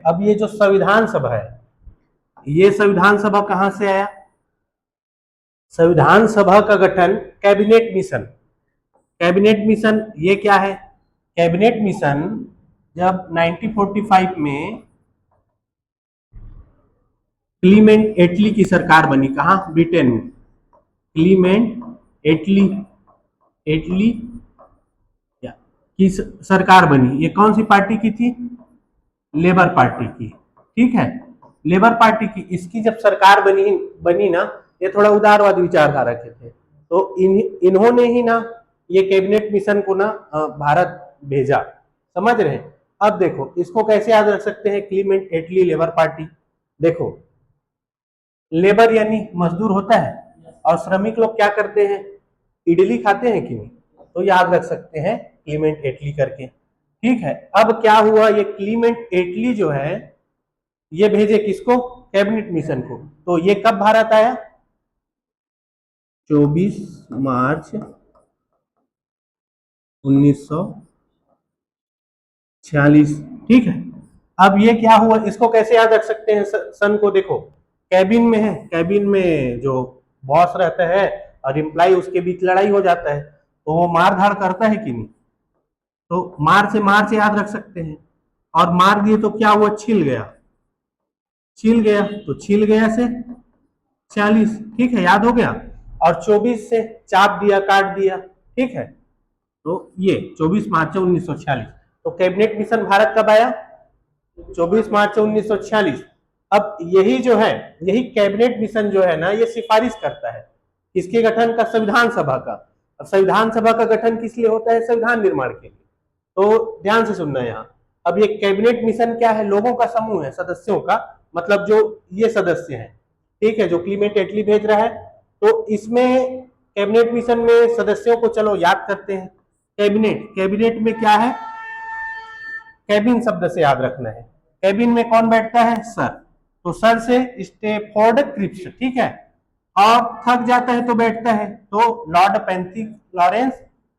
अब ये जो संविधान सभा है, ये संविधान सभा कहां से आया? संविधान सभा का गठन कैबिनेट मिशन, कैबिनेट मिशन ये क्या है? कैबिनेट मिशन जब 1945 में क्लीमेंट एटली की सरकार बनी, कहां? ब्रिटेन में। क्लीमेंट एटली एटली की सरकार बनी। ये कौन सी पार्टी की थी? लेबर पार्टी की। ठीक है, लेबर पार्टी की। इसकी जब सरकार बनी बनी ना, ये थोड़ा उदारवादी विचारधारा के थे, तो इन्होंने ही ना ये कैबिनेट मिशन को ना भारत भेजा। समझ रहे हैं? अब देखो इसको कैसे याद रख सकते हैं? क्लीमेंट एटली लेबर पार्टी। देखो लेबर यानी मजदूर होता है, और श्रमिक लोग क्या करते हैं? इडली खाते हैं कि नहीं? तो याद रख सकते हैं क्लीमेंट एटली करके। ठीक है, अब क्या हुआ? ये क्लीमेंट एटली जो है ये भेजे किसको? कैबिनेट मिशन को। तो ये कब भारत आया? 24 मार्च 1946। ठीक है, अब ये क्या हुआ? इसको कैसे याद रख सकते हैं सन को? देखो कैबिन में है, कैबिन में जो बॉस रहता है और एम्प्लाई, उसके बीच लड़ाई हो जाता है, तो वो मार धाड़ करता है कि नहीं? तो मार से याद रख सकते हैं। और मार दिए तो क्या हुआ? छिल गया, छिल गया तो छिल गया से 40। ठीक है, याद हो गया। और 24 से चाप दिया, काट दिया। ठीक है, तो ये 24 मार्च 1946। तो कैबिनेट मिशन भारत कब आया? 24 मार्च 1946। अब यही जो है, यही कैबिनेट मिशन जो है ना, ये सिफारिश करता है किसके गठन का? संविधान सभा का। अब संविधान सभा का गठन किस लिए होता है? संविधान निर्माण के लिए। तो ध्यान से सुनना यहाँ। अब ये कैबिनेट मिशन क्या है? लोगों का समूह है, सदस्यों का, मतलब जो ये सदस्य हैं, ठीक है, जो क्लीमेंट एटली भेज रहा है। तो इसमें कैबिनेट मिशन में सदस्यों को चलो याद करते हैं। कैबिनेट, कैबिनेट में क्या है? कैबिन शब्द से याद रखना है। कैबिन में कौन बैठता है? सर। तो सर से स्टेफोर्ड क्रिप्स। ठीक है, और थक जाता है तो बैठता है, तो लॉर्ड पैंथिक लॉरेंस।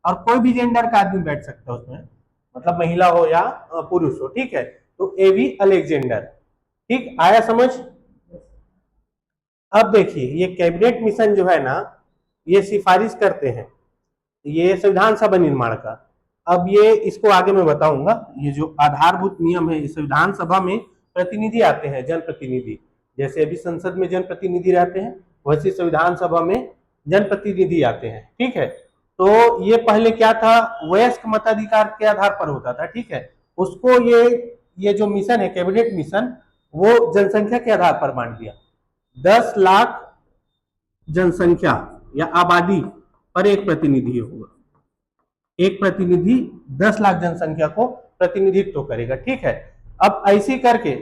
और कोई भी जेंडर का आदमी बैठ सकता है उसमें, मतलब महिला हो या पुरुष हो। ठीक है, तो एवी अलेक्जेंडर। ठीक, आया समझ? अब देखिए ये कैबिनेट मिशन जो है ना, ये सिफारिश करते हैं, ये संविधान सभा निर्माण का। अब ये इसको आगे मैं बताऊंगा। ये जो आधारभूत नियम है, संविधान सभा में प्रतिनिधि आते हैं, जनप्रतिनिधि। जैसे अभी संसद में जनप्रतिनिधि रहते हैं, वैसे संविधान सभा में जनप्रतिनिधि आते हैं। ठीक है, तो ये पहले क्या था? वयस्क मताधिकार के आधार पर होता था। ठीक है, उसको ये जो मिशन है कैबिनेट मिशन, वो जनसंख्या के आधार पर बांट दिया। 10 लाख जनसंख्या या आबादी पर एक प्रतिनिधि होगा। एक प्रतिनिधि 10 लाख जनसंख्या को प्रतिनिधित्व करेगा। ठीक है, अब ऐसी करके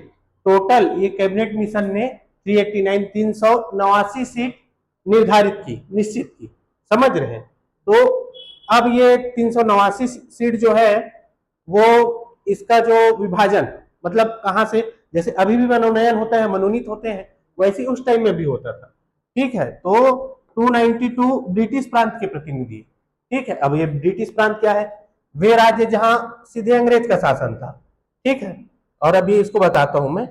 टोटल ये कैबिनेट मिशन ने 389 सीट निर्धारित की, निश्चित की। समझ रहे हैं? तो अब ये 389 सीट जो है, वो इसका जो विभाजन, मतलब कहां से, जैसे अभी भी मनोनयन होता है, मनोनीत होते हैं, वैसे उस टाइम में भी होता था। ठीक है, तो 292 ब्रिटिश प्रांत के प्रतिनिधि। ठीक है, अब ये ब्रिटिश प्रांत क्या है? वे राज्य जहां सीधे अंग्रेज का शासन था। ठीक है, और अभी इसको बताता हूं मैं।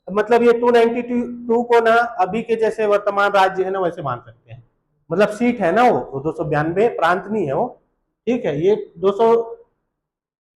मतलब ये 292 को ना अभी के जैसे वर्तमान राज्य है ना, वैसे मान सकते हैं। मतलब सीट है ना, वो 292 प्रांत नहीं है वो। ठीक है, ये 200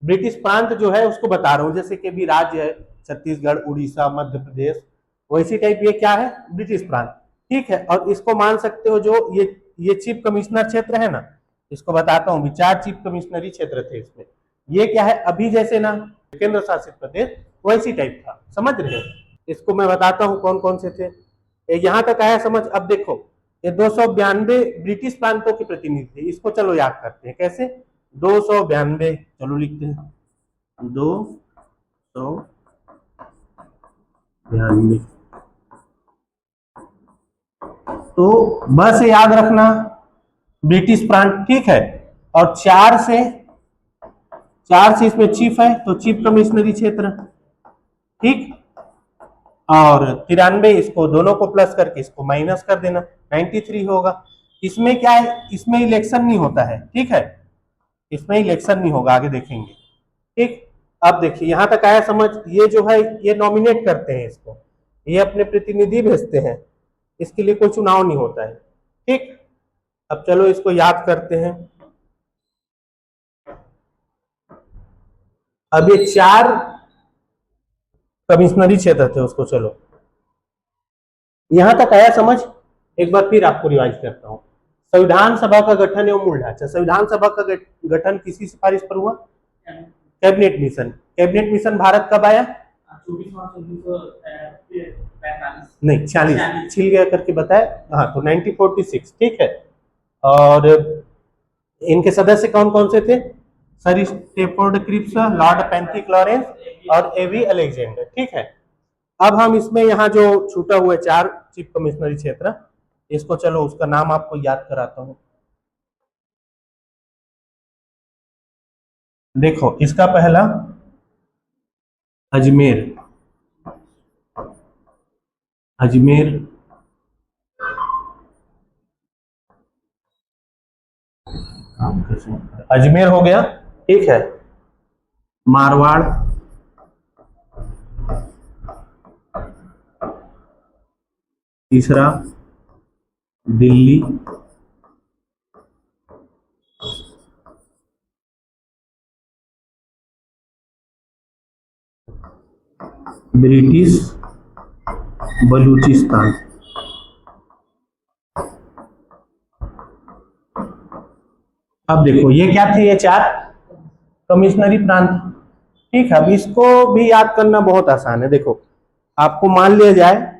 ब्रिटिश प्रांत जो है उसको बता रहा हूँ। जैसे कि भी राज्य है छत्तीसगढ़, उड़ीसा, मध्य प्रदेश, वैसी टाइप ये क्या है? ब्रिटिश प्रांत। ठीक है, और इसको मान सकते हो जो ये चीफ कमिश्नर क्षेत्र है ना, इसको बताता हूँ। 4 चीफ कमिश्नरी क्षेत्र थे इसमें। ये क्या है? अभी जैसे ना केंद्र शासित प्रदेश, वैसी टाइप था। समझ रहे हो? इसको मैं बताता हूँ कौन कौन से थे। यहां तक आया समझ? अब देखो ये 292 ब्रिटिश प्रांतों के प्रतिनिधि थे। इसको चलो याद करते हैं कैसे? 292, चलो लिखते हैं 292। तो बस याद रखना ब्रिटिश प्रांत। ठीक है, और 4 से इसमें चीफ है, तो चीफ कमिश्नरी क्षेत्र। ठीक, और 93, इसको दोनों को प्लस करके इसको माइनस कर देना, 93 होगा। इसमें क्या है? इसमें इलेक्शन नहीं होता है। ठीक है, इसमें इलेक्शन नहीं होगा, आगे देखेंगे। ठीक, अब देखिए यहां तक आया समझ। ये जो है ये नॉमिनेट करते हैं इसको, ये अपने प्रतिनिधि भेजते हैं, इसके लिए कोई चुनाव नहीं होता है। ठीक, अब चलो इसको याद करते हैं। अब ये 4 कमिश्नरी क्षेत्र थे उसको, चलो यहां तक आया समझ। एक बार फिर आपको रिवाइज करता हूं। संविधान सभा का गठन एवं मूल ढांचा। संविधान सभा का गठन किसी सिफारिश पर हुआ? Cabinet mission. Cabinet mission Bharat कब आया? 24 मार्च 1945। नहीं, 46 छिल गया करके बताया। हाँ, तो 1946। ठीक है। और इनके सदस्य कौन कौन से थे? Sir Stafford Cripps, lord Pethick Lawrence और एवी अलेक्जेंडर। ठीक है। अब हम इसमें यहाँ जो छूटा हुआ 4 चीफ कमिश्नरी क्षेत्र, इसको चलो उसका नाम आपको याद कराता हूँ। देखो इसका पहला अजमेर। अजमेर, अजमेर हो गया। ठीक है। मारवाड़, तीसरा दिल्ली, ब्रिटिश बलूचिस्तान। अब देखो ये क्या थे? ये 4 कमिश्नरी प्रांत। ठीक है। अब इसको भी याद करना बहुत आसान है। देखो आपको मान लिया जाए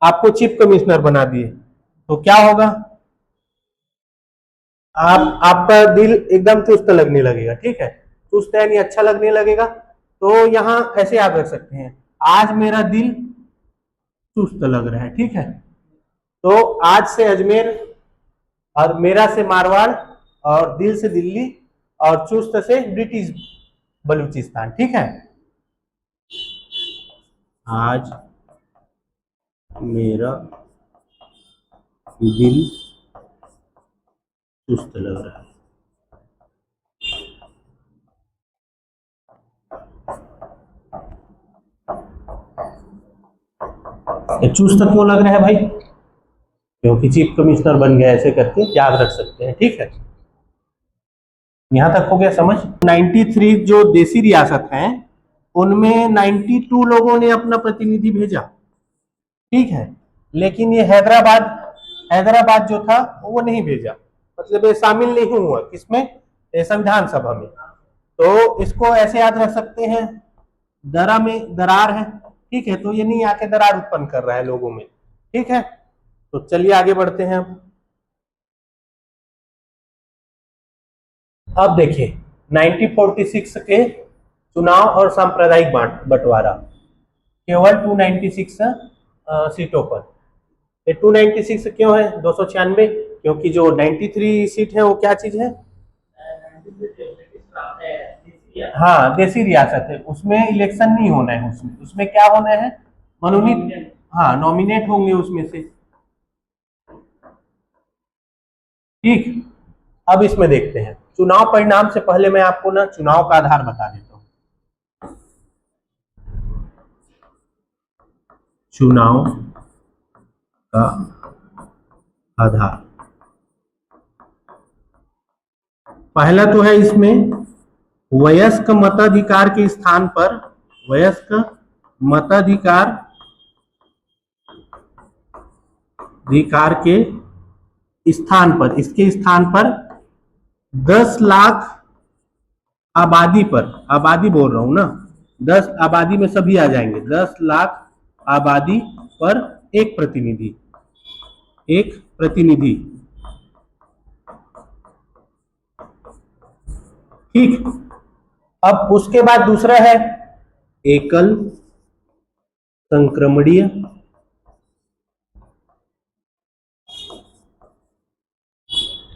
आपको चीफ कमिश्नर बना दिए तो क्या होगा? आपका दिल एकदम चुस्त लगने लगेगा। ठीक है, चुस्त यानी अच्छा लगने लगेगा। तो यहां ऐसे याद रख सकते हैं, आज मेरा दिल चुस्त लग रहा है। ठीक है, तो आज से अजमेर, और मेरा से मारवाड़, और दिल से दिल्ली, और चुस्त से ब्रिटिश बलूचिस्तान। ठीक है, आज मेरा दिल चुस्त लग रहा है। चुस्त क्यों लग रहा है भाई? क्योंकि चीफ कमिश्नर बन गया, ऐसे करके याद रख सकते हैं। ठीक है, यहां तक हो गया समझ। 93 जो देसी रियासत हैं उनमें 92 लोगों ने अपना प्रतिनिधि भेजा। ठीक है, लेकिन ये हैदराबाद, हैदराबाद जो था वो नहीं भेजा, मतलब ये शामिल नहीं हुआ किसमें? संविधान सभा में। तो इसको ऐसे याद रख सकते हैं, दरा में दरार है। ठीक है, तो ये नहीं आके दरार उत्पन्न कर रहा है लोगों में। ठीक है, तो चलिए आगे बढ़ते हैं। अब देखिए 1946 के चुनाव और सांप्रदायिक बंटवारा, केवल 296 सीटों पर। ये 296 क्यों है? 296 क्योंकि जो 93 सीट है वो क्या चीज है? हाँ, देसी रियासत है, उसमें इलेक्शन नहीं होना है। उसमें उसमें क्या होना है? मनोनीत, हाँ नॉमिनेट होंगे उसमें से। ठीक, अब इसमें देखते हैं चुनाव परिणाम से पहले मैं आपको ना चुनाव का आधार बता देता हूँ। चुनाव का आधार पहला तो है इसमें वयस्क मताधिकार के स्थान पर, वयस्क मताधिकार अधिकार के स्थान पर, इसके स्थान पर 10 लाख आबादी पर, आबादी बोल रहा हूं ना, 10 आबादी में सभी आ जाएंगे, 10 लाख आबादी पर एक प्रतिनिधि, एक प्रतिनिधि। ठीक, अब उसके बाद दूसरा है एकल संक्रमणीय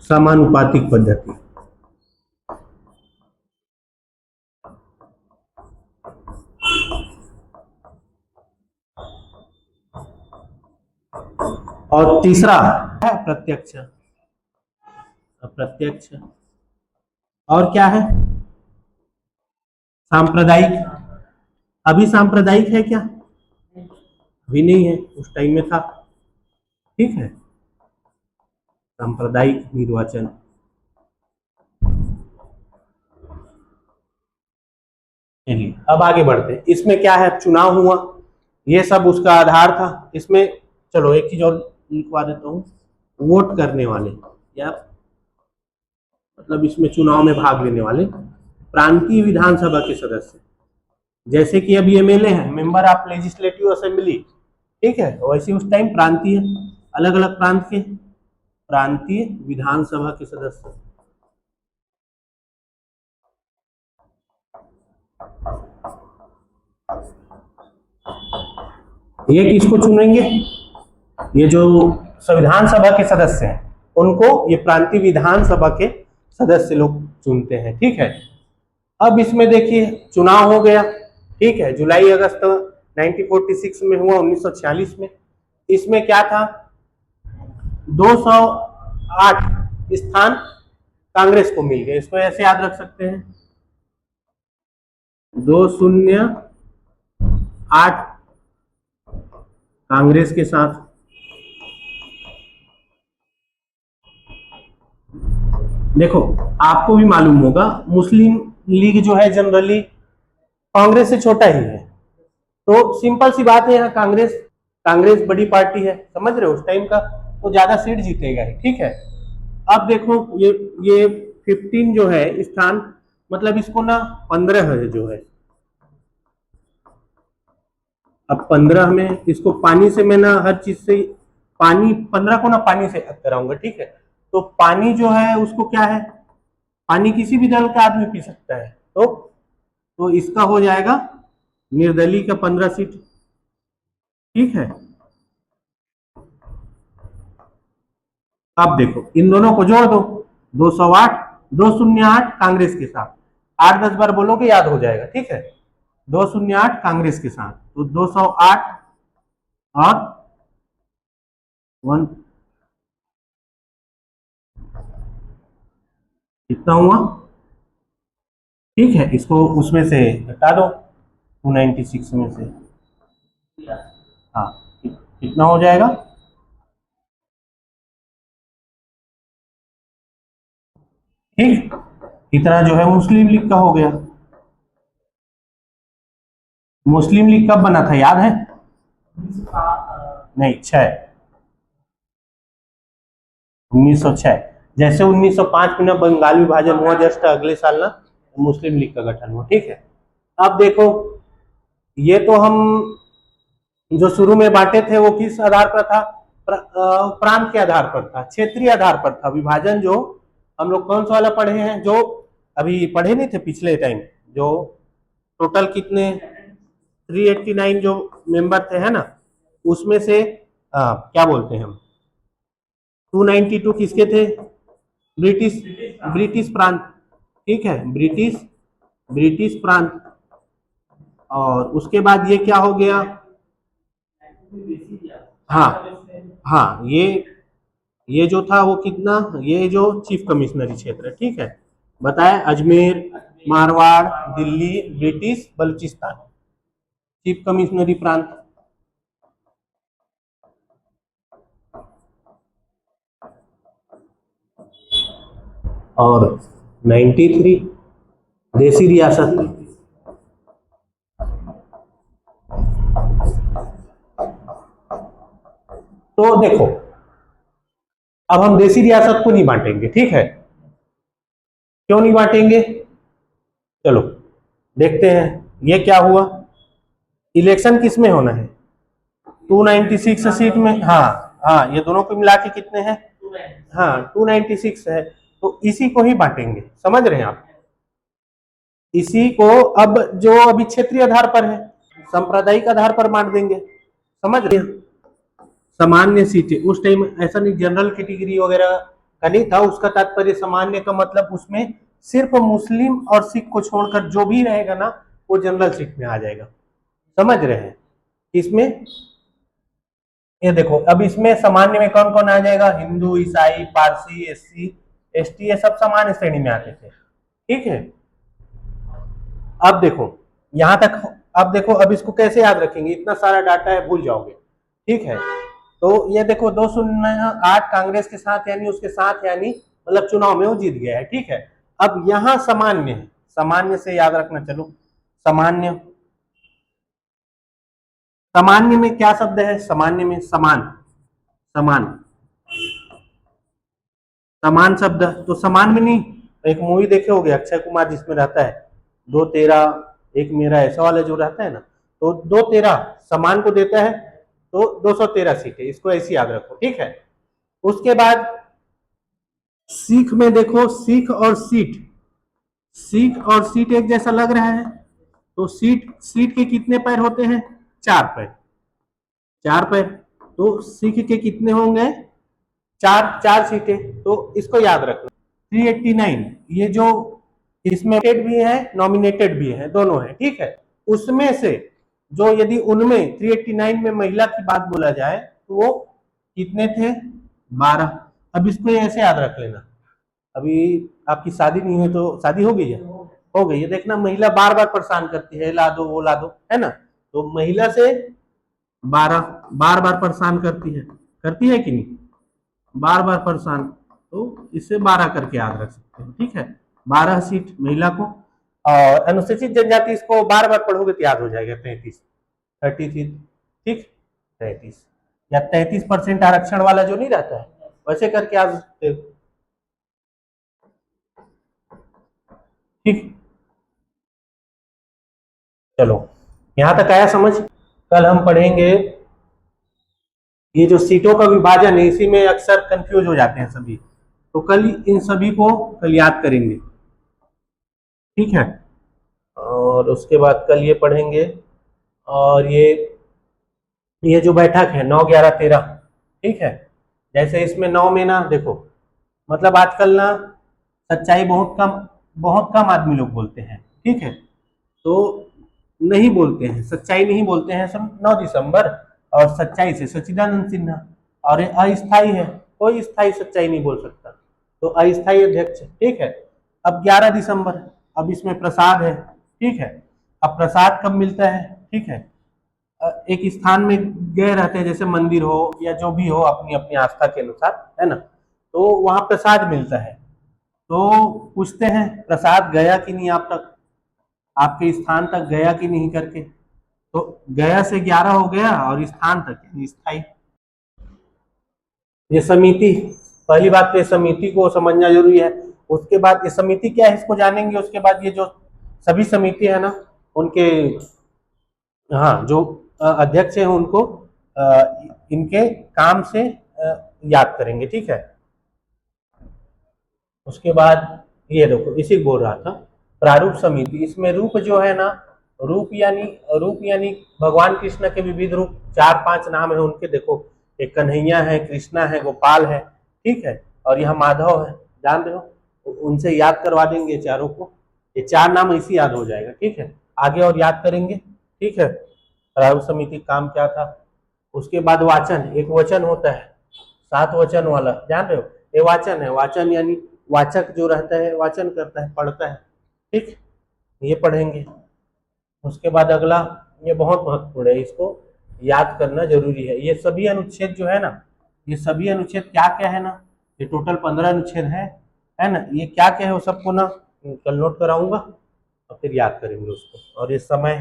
समानुपातिक पद्धति। और तीसरा है प्रत्यक्ष, अप्रत्यक्ष। और क्या है? सांप्रदायिक, अभी सांप्रदायिक है क्या? अभी नहीं है, उस टाइम में था। ठीक है, सांप्रदायिक निर्वाचन। चलिए अब आगे बढ़ते हैं। इसमें क्या है, चुनाव हुआ, ये सब उसका आधार था। इसमें चलो एक चीज और लिखवा देता हूँ, वोट करने वाले या मतलब इसमें चुनाव में भाग लेने वाले प्रांतीय विधानसभा के सदस्य, जैसे कि अभी एमएलए है, मेंबर ऑफ लेजिस्लेटिव असेंबली, ठीक है, वैसे उस टाइम प्रांतीय, अलग अलग प्रांत के प्रांतीय विधानसभा के सदस्य। ये किसको चुनेंगे? ये जो संविधान सभा के सदस्य हैं उनको ये प्रांतीय विधानसभा के सदस्य लोग चुनते हैं। ठीक है, अब इसमें देखिए चुनाव हो गया, ठीक है, जुलाई अगस्त 1946 में हुआ, 1946 में। इसमें क्या था, 208 स्थान कांग्रेस को मिल गए। इसको ऐसे याद रख सकते हैं, 208 कांग्रेस के साथ। देखो आपको भी मालूम होगा मुस्लिम लीग जो है जनरली कांग्रेस से छोटा ही है, तो सिंपल सी बात है, यहाँ कांग्रेस कांग्रेस बड़ी पार्टी है, समझ रहे हो, उस टाइम का तो ज्यादा सीट जीतेगा ही। ठीक है, अब देखो ये 15 जो है स्थान, मतलब इसको ना 15 है जो है, अब 15 में इसको पानी से मैं ना हर चीज से पानी 15 को ना पानी से कराऊंगा। ठीक है, तो पानी जो है उसको क्या है, पानी किसी भी दल का आदमी पी सकता है, तो इसका हो जाएगा निर्दलीय का 15 सीट। ठीक है, अब देखो इन दोनों को जोड़ दो, 208 208 कांग्रेस के साथ, 8-10 बार बोलोगे याद हो जाएगा। ठीक है, 208 कांग्रेस के साथ, तो 208 और 1 कितना हुआ? ठीक है, इसको उसमें से हटा दो 296 में से, हाँ कितना हो जाएगा? ठीक, इतना जो है मुस्लिम लीग का हो गया। मुस्लिम लीग कब बना था याद है? नहीं, 1906। जैसे 1905 में ना बंगाल विभाजन हुआ, जस्ट अगले साल ना मुस्लिम लीग का गठन हुआ। ठीक है, अब देखो ये तो हम जो शुरू में बांटे थे वो किस आधार पर था, प्रांत के आधार पर था, क्षेत्रीय आधार पर था विभाजन। जो हम लोग कौन सा वाला पढ़े हैं, जो अभी पढ़े नहीं थे पिछले टाइम, जो टोटल कितने 389 जो मेंबर थे, है ना, उसमें से क्या बोलते हैं हम, 292 किसके थे? ब्रिटिश ब्रिटिश प्रांत। ठीक है, ब्रिटिश प्रांत। और उसके बाद ये क्या हो गया, हाँ हाँ, ये जो था वो कितना, ये जो चीफ कमिश्नरी क्षेत्र है, ठीक है, बताया अजमेर, मारवाड़, दिल्ली, ब्रिटिश बलूचिस्तान, चीफ कमिश्नरी प्रांत। और 93 देसी रियासत। तो देखो अब हम देसी रियासत को नहीं बांटेंगे, ठीक है, क्यों नहीं बांटेंगे, चलो देखते हैं। ये क्या हुआ, इलेक्शन किस में होना है, 296 सीट में, हाँ हाँ, ये दोनों को मिला के कितने हैं, हाँ 296 है, तो इसी को ही बांटेंगे, समझ रहे हैं आप, इसी को। अब जो अभी क्षेत्रीय आधार पर है, सांप्रदायिक आधार पर बांट देंगे, समझ रहे हैं। सामान्य सीटें उस टाइम ऐसा नहीं, जनरल कैटेगरी वगैरह का नहीं था, उसका तात्पर्य सामान्य का मतलब उसमें सिर्फ मुस्लिम और सिख को छोड़कर जो भी रहेगा ना वो जनरल सीट में आ जाएगा, समझ रहे हैं। इसमें ये देखो अब इसमें सामान्य में कौन कौन आ जाएगा, हिंदू, ईसाई, पारसी, एससी, एसटी, ये सब सामान्य श्रेणी में आते थे। ठीक है, अब देखो यहां तक, अब देखो अब इसको कैसे याद रखेंगे, इतना सारा डाटा है भूल जाओगे, ठीक है। तो ये देखो 208 कांग्रेस के साथ यानी उसके साथ यानी मतलब चुनाव में वो जीत गया है, ठीक है। अब यहां सामान्य है, सामान्य से याद रखना, चलो सामान्य, सामान्य में क्या शब्द है, सामान्य में समान, समान, समान शब्द, तो समान में नहीं, एक मूवी देखे होगे अक्षय कुमार जिसमें रहता है दो तेरा एक मेरा, ऐसा वाला जो रहता है ना, तो दो तेरा समान को देता है तो 213 सीटें, इसको ऐसी याद रखो, ठीक है। उसके बाद सीख में देखो, सीख और सीट, सीट और सीट एक जैसा लग रहा है, तो सीट, सीट के कितने पैर होते हैं, 4 पैर, 4 पैर, तो सीख के कितने होंगे, 4 4 सीटें, तो इसको याद रखना। 389 ये जो इसमें भी है नॉमिनेटेड भी है, दोनों है, ठीक है। उसमें से जो यदि उनमें 389 में महिला की बात बोला जाए तो वो कितने थे, 12। अब इसको ऐसे याद रख लेना, अभी आपकी शादी नहीं हुई तो शादी हो गई है, हो गई है, देखना महिला बार बार परेशान करती है, ला दो वो ला दो, है ना, तो महिला से 12 बार बार परेशान करती है कि नहीं, बार बार परेशान, तो इसे 12 करके याद रख सकते हैं, ठीक है। 12 सीट महिला को, और अनुसूचित जनजाति इसको बार बार पढ़ोगे तो याद हो जाएगा, 33, 33, ठीक, 33, या 33% आरक्षण वाला जो नहीं रहता है वैसे करके याद सकते हो, ठीक। चलो यहां तक आया समझ। कल हम पढ़ेंगे ये जो सीटों का विभाजन है, इसी में अक्सर कंफ्यूज हो जाते हैं सभी, तो कल इन सभी को कल याद करेंगे, ठीक है। और उसके बाद कल ये पढ़ेंगे, और ये जो बैठक है 9 11 13, ठीक है। जैसे इसमें 9 में ना देखो, मतलब आजकल ना सच्चाई बहुत कम आदमी लोग बोलते हैं, ठीक है, तो नहीं बोलते हैं, सच्चाई नहीं बोलते हैं, सब 9 दिसंबर, और सच्चाई से सच्चिदानंद सिन्हा, और ये अस्थाई है, कोई स्थायी सच्चाई नहीं बोल सकता, तो अस्थाई अध्यक्ष, ठीक है। अब 11 दिसंबर, अब इसमें प्रसाद है, ठीक है। अब प्रसाद कब मिलता है, ठीक है, एक स्थान में गए रहते हैं, जैसे मंदिर हो या जो भी हो अपनी अपनी आस्था के अनुसार, है ना, तो वहां प्रसाद मिलता है, तो पूछते हैं प्रसाद गया कि नहीं आप तक, आपके स्थान तक गया कि नहीं करके, तो गया से 11 हो गया, और स्थान तक यानी स्थायी। ये समिति, पहली बात तो ये समिति को समझना जरूरी है, उसके बाद ये समिति क्या है इसको जानेंगे, उसके बाद ये जो सभी समिति है ना उनके, हाँ जो अध्यक्ष हैं उनको इनके काम से याद करेंगे, ठीक है। उसके बाद ये देखो इसी को बोल रहा था, प्रारूप समिति, इसमें रूप जो है ना, रूप यानी भगवान कृष्ण के विविध रूप, 4 5 नाम है उनके, देखो एक कन्हैया है, कृष्णा है, गोपाल है, ठीक है, और यह माधव है, जान रहे हो, उनसे याद करवा देंगे चारों को, ये 4 नाम ऐसी याद हो जाएगा, ठीक है। आगे और याद करेंगे, ठीक है। प्रारूप समिति काम क्या था। उसके बाद वाचन, एक वचन होता है 7 वचन वाला, जान रहे हो, ये वाचन है, वाचन यानी वाचक जो रहता है वाचन करता है, पढ़ता है, ठीक, ये पढ़ेंगे। उसके बाद अगला, ये बहुत महत्वपूर्ण है, इसको याद करना जरूरी है, ये सभी अनुच्छेद जो है ना, ये सभी अनुच्छेद क्या क्या है ना, ये टोटल 15 अनुच्छेद है ना, ये क्या क्या है वो सबको ना कल नोट कराऊंगा और फिर याद करेंगे उसको, और ये समय